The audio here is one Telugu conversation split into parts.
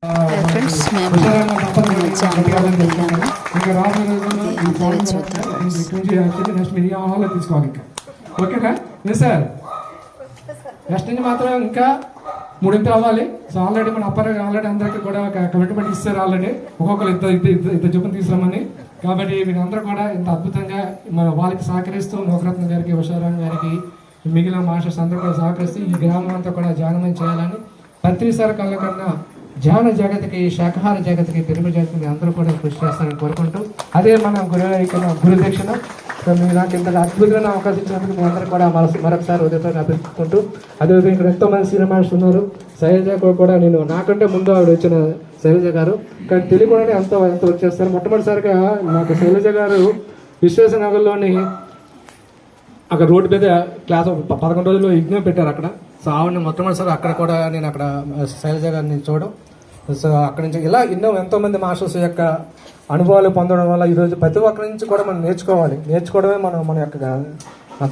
ఫ్రెండ్స్ మేము అన్నవరం వెళ్ళాము. అదే చూద్దాం. తీసుకోవాలి ఓకేనా సార్. నెక్స్ట్ నుంచి మాత్రం ఇంకా మూడింతలు అవ్వాలి. సో ఆల్రెడీ మన అప్పారావు ఆల్రెడీ అందరికీ కూడా ఒక కమిట్మెంట్ ఇస్తారు. ఆల్రెడీ ఒక్కొక్కరు ఇంత చొప్పున తీసుకురామని. కాబట్టి మీరు అందరూ కూడా ఇంత అద్భుతంగా మన వాళ్ళకి సహకరిస్తూ నోకరత్న గారికి, ఉషారాణి గారికి, మిగిలిన మాస్టర్స్ అందరూ కూడా సహకరిస్తూ ఈ గ్రామం అంతా కూడా ధ్యానం చేయాలని ప్రతిసారి కళ్ళ కన్నా ధ్యాన జగత్కి, శాకాహార జగత్కి, పెరుగు జగత్కి అందరూ కూడా కృషి చేస్తారని కోరుకుంటూ అదే మన గురుదక్షిణ. సో మీరు నాకు ఇంత అద్భుతమైన అవకాశం ఇచ్చినందుకు మీ అందరూ కూడా మరొకసారి ఉదయం అభిప్రాయంతో అదేవిధంగా ఇక్కడ ఎంతోమంది సినిమాస్ ఉన్నారు. శైలజ కూడా నేను నాకంటే ముందు ఆవిడ వచ్చిన శైలజ గారు, కానీ తెలియకుండానే ఎంతో వర్క్ చేస్తారు. మొట్టమొదటిసారిగా నాకు శైలజ గారు విశ్వేశ్వరనగర్లోని అక్కడ రోడ్డు మీద క్లాస్ 11 రోజులు యజ్ఞం పెట్టారు అక్కడ. సో ఆవిడని మొట్టమొదటిసారి అక్కడ కూడా నేను అక్కడ శైలజ గారిని చూడడం. సో అక్కడి నుంచి ఇలా ఎంతోమంది మాస్టర్స్ యొక్క అనుభవాలు పొందడం వల్ల ఈరోజు ప్రతి ఒక్కరి నుంచి కూడా మనం నేర్చుకోవడమే మన యొక్క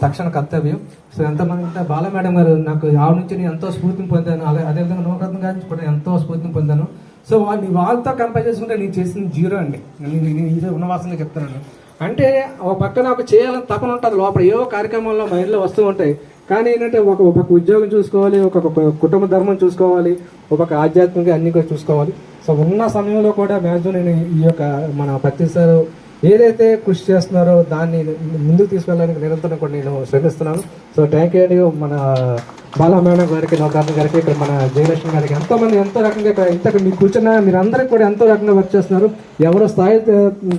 తక్షణ కర్తవ్యం. సో ఎంతమంది బాల మేడం గారు నాకు ఆవిడ నుంచి నేను ఎంతో స్ఫూర్తిని పొందాను. అదేవిధంగా నూకరత్న గారి నుంచి కూడా ఎంతో స్ఫూర్తిని పొందాను. సో వాళ్ళతో కంపేర్ చేసుకుంటే నేను చేసింది జీరో అండి. నేను ఇదే ఉన్నవాసంగా చెప్తానండి. అంటే ఒక పక్కన ఒక చేయాలని తపన ఉంటుంది లోపల, ఏవో కార్యక్రమాల్లో మైండ్లో వస్తూ ఉంటాయి. కానీ ఏంటంటే ఒక ఉద్యోగం చూసుకోవాలి, ఒక కుటుంబ ధర్మం చూసుకోవాలి, ఒక ఆధ్యాత్మికంగా అన్ని కూడా చూసుకోవాలి. సో ఉన్న సమయంలో కూడా మ్యాక్సిమం నేను ఈ యొక్క మన ప్రతిసారి ఏదైతే కృషి చేస్తున్నారో దాన్ని ముందుకు తీసుకెళ్ళడానికి నిరంతరం కూడా నేను శ్రమిస్తున్నాను. సో థ్యాంక్ యూ అండి మన బాలా మేడం గారికి, నౌకరత్న గారికి, ఇక్కడ మన జయలక్ష్మి గారికి, ఎంతోమంది ఎంతో రకంగా ఇక్కడ మీరు కూర్చున్న మీరు అందరికీ కూడా ఎంతో రకంగా వర్క్ చేస్తున్నారు. ఎవరో స్థాయి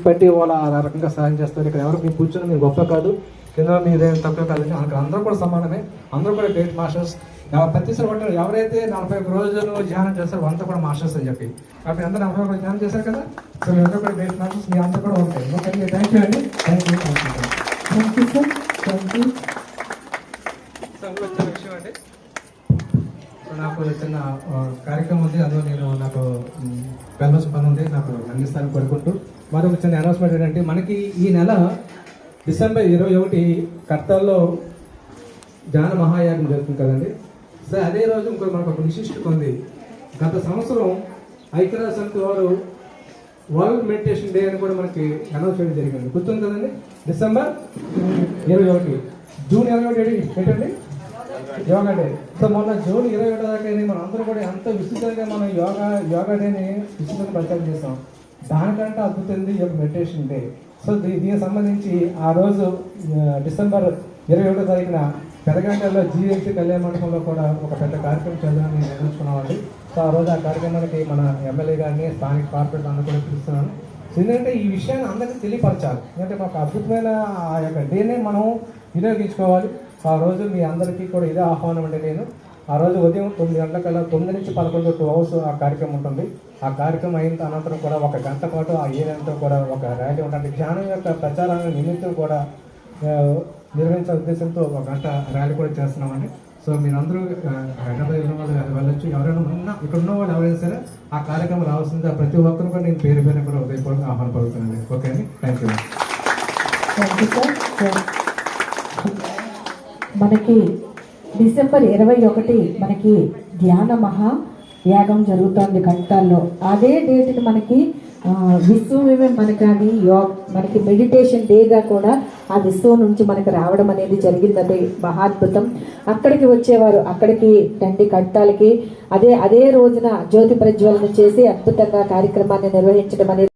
బట్టి వాళ్ళు ఆ రకంగా సాయం చేస్తారు. ఇక్కడ ఎవరు మీరు కూర్చున్న మీరు గొప్ప కాదు, కింద మీదేం తక్కువ కాదండి. అందరూ కూడా సమానమే, అందరూ కూడా గ్రేట్ మాస్టర్స్. ప్రతిసారి పట్టారు ఎవరైతే 41 రోజులు ధ్యానం చేస్తారో అంతా కూడా మాస్టర్స్ అని చెప్పి. కాబట్టి అందరూ 41 రోజులు ధ్యానం చేశారు కదా. సో మీ అందరూ కూడా గ్రేట్ మాస్టర్స్, మీ అందరూ కూడా ఉంటాయి. ఓకే, థ్యాంక్ యూ అండి. Thank you sir. Thank you. వచ్చిన విషయం అండి, నాకు చిన్న కార్యక్రమం ఉంది. అందులో నాకు వెళ్ళవలసిన పని ఉంది, నాకు అందిస్తానని కోరుకుంటూ మరొక చిన్న అనౌన్స్మెంట్ ఏంటంటే మనకి ఈ నెల డిసెంబర్ 21 కర్తాల్లో ధ్యాన మహాయాగం జరుగుతుంది కదండి. సో అదే రోజు ఇంకొక మనకు ఒక విశిష్టత ఉంది. గత సంవత్సరం ఐక్యరాజ్య సమితి వారు వరల్డ్ మెడిటేషన్ డే అని కూడా మనకి అనౌన్స్ చేయడం జరిగింది. గుర్తుంది కదండి. డిసెంబర్ 21, జూన్ 21 ఏంటండి యోగా డే. సో మొన్న జూన్ 21 దాకా మనం అందరూ కూడా ఎంతో విస్తృతంగా మనం యోగా డేని విస్తృతంగా ప్రచారం చేస్తాం. దానికంటే అద్భుతంది ఈ యొక్క మెడిటేషన్ డే. సో దీనికి సంబంధించి ఆ రోజు డిసెంబర్ 21 తారీఖున పెదగంటల్లో జీఎంసీ కళ్యాణ మండపంలో కూడా ఒక పెద్ద కార్యక్రమం చేద్దామని నిర్ణయించుకున్నామండి. సో ఆ రోజు ఆ కార్యక్రమానికి మన ఎమ్మెల్యే గారిని, స్థానిక కార్పొరేట్ అందరూ కూడా పిలుస్తున్నాను. సో ఎందుకంటే ఈ విషయాన్ని అందరికీ తెలియపరచాలి. ఎందుకంటే మాకు అద్భుతమైన ఆ యొక్క డేనే మనం వినియోగించుకోవాలి. ఆ రోజు మీ అందరికీ కూడా ఇదే ఆహ్వానం అండి. నేను ఆ రోజు ఉదయం 9 గంటలకల్లా 9 నుంచి 11 2 hours ఆ కార్యక్రమం ఉంటుంది. ఆ కార్యక్రమం అయిన అనంతరం కూడా 1 గంట పాటు ఆ ఏరియాతో కూడా ఒక ర్యాలీ ఉంటుంది. ధ్యానం యొక్క ప్రచారాన్ని నిమిత్తం కూడా నిర్వహించే ఉద్దేశంతో 1 గంట ర్యాలీ కూడా చేస్తున్నామండి. సో మీరందరూ హైదరాబాద్ వెళ్ళిన వాళ్ళు వెళ్ళొచ్చు. ఎవరైనా ఇక్కడ ఉన్న వాళ్ళు ఎవరైనా సరే ఆ కార్యక్రమం రావాల్సిందిగా ప్రతి ఒక్కరు కూడా నేను పేరు కూడా ఉదయపూర్వకంగా ఆహ్వానం పలుకుతున్నాను. ఓకే అండి, థ్యాంక్ యూ. మనకి డిసెంబర్ 21 మనకి ధ్యాన మహా యాగం జరుగుతోంది కట్టాల్లో. అదే డేట్ని మనకి విశ్వమే మనకి మనకి మెడిటేషన్ డేగా కూడా ఆ విశ్వం నుంచి మనకి రావడం అనేది జరిగింది. మహాద్భుతం. అక్కడికి వచ్చేవారు అక్కడికి తండ్రి కట్టాలకి అదే రోజున జ్యోతి ప్రజ్వలన చేసి అద్భుతంగా కార్యక్రమాన్ని నిర్వహించడం అనేది